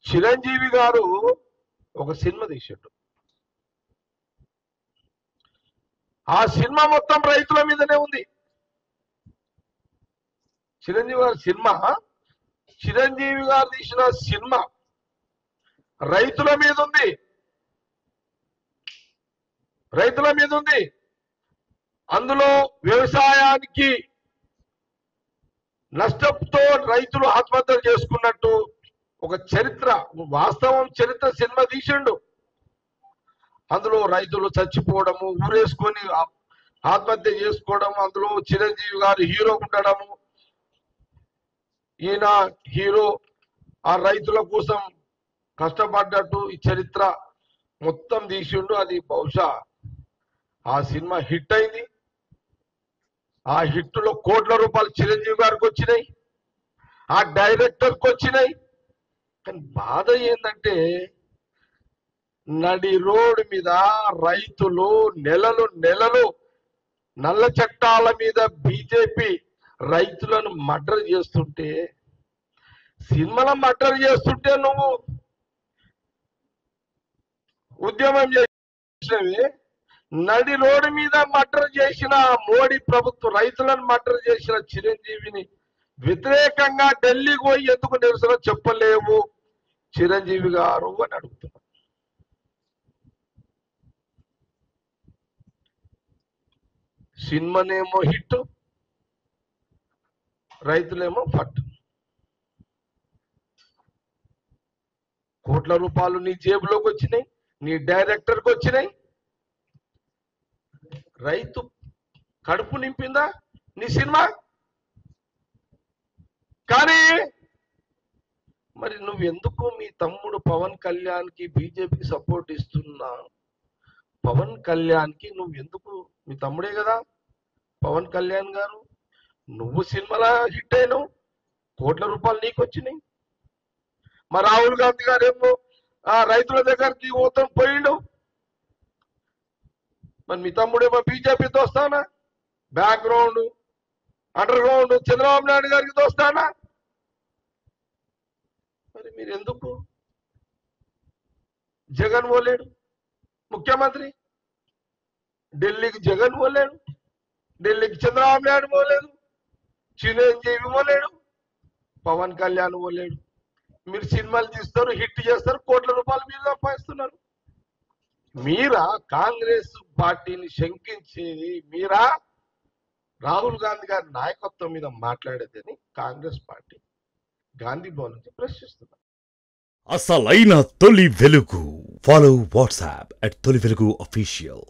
చిరంజీవి గారు ఒక సినిమా తీసాడు. ఆ సినిమా మొత్తం రైతుల మీదనే ఉంది. చిరంజీవి గారు తీసిన సినిమా రైతుల మీద ఉంది. అందులో వ్యవసాయానికి నష్టంతో రైతులు ఆత్మహత్యలు చేసుకున్నట్టు ఒక చరిత్ర, వాస్తవం చరిత్ర సినిమా తీసిండు. అందులో రైతులు చచ్చిపోవడము, ఊరేసుకొని ఆత్మహత్య చేసుకోవడం, అందులో చిరంజీవి గారు హీరో ఉండడము, ఈయన హీరో ఆ రైతుల కోసం కష్టపడ్డట్టు ఈ చరిత్ర మొత్తం తీసిండు. అది బహుశా ఆ సినిమా హిట్ అయింది. ఆ హిట్లో కోట్ల రూపాయలు చిరంజీవి గారికి వచ్చినాయి, ఆ డైరెక్టర్కి వచ్చినాయి. కానీ బాధ ఏంటంటే నడి రోడ్డు మీద రైతులు నెలలు నల్ల చట్టాల మీద బీజేపీ రైతులను మర్డర్ చేస్తుంటే, సినిమాల మర్డర్ చేస్తుంటే నువ్వు ఉద్యమం చేసినవి. నడి రోడ్డు మీద మర్డర్ చేసిన మోడీ ప్రభుత్వం రైతులను మర్డర్ చేసిన చిరంజీవిని వ్యతిరేకంగా ఢిల్లీకి పోయి ఎందుకు నిరసన చెప్పలేవు చిరంజీవి గారు అని అడుగుతున్నారు. సినిమానేమో హిట్, రైతులేమో ఫట్. కోట్ల రూపాయలు నీ జేబులోకి వచ్చినాయి, నీ డైరెక్టర్కి వచ్చినాయి. రైతు కడుపు నింపిందా నీ సినిమా? కానీ మరి నువ్వెందుకు మీ తమ్ముడు పవన్ కళ్యాణ్కి బీజేపీకి సపోర్ట్ ఇస్తున్నా? పవన్ కళ్యాణ్కి నువ్వెందుకు, మీ తమ్ముడే కదా పవన్ కళ్యాణ్ గారు, నువ్వు సినిమాలో హిట్ అయినావు, కోట్ల రూపాయలు నీకు వచ్చినాయి. మరి రాహుల్ గాంధీ గారేమో రైతుల దగ్గరికి పోయిండు. మరి మీ తమ్ముడేమో బీజేపీతో వస్తానా, background under ground Chandrababu Naidu గారికి దోస్తానా? మరి మీరు ఎందుకు? జగన్ పోలేడు ముఖ్యమంత్రి, ఢిల్లీకి జగన్ పోలేడు, ఢిల్లీకి చంద్రబాబు నాయుడు పోలేదు, చిరంజీవి పోలేడు, పవన్ కళ్యాణ్ పోలేడు. మీరు సినిమాలు తీస్తారు, హిట్ చేస్తారు, కోట్ల రూపాయలు మీరు సంపాదిస్తున్నారు. మీరా కాంగ్రెస్ పార్టీని శంకించేది? మీరా రాహుల్ గాంధీ గారి నాయకత్వం మీద మాట్లాడేదని కాంగ్రెస్ పార్టీ గాంధీ భవన్ నుంచి ప్రశ్నిస్తున్నారు. అసలైన తొలి వెలుగు. ఫాలో వాట్సాప్ @తొలి వెలుగు official.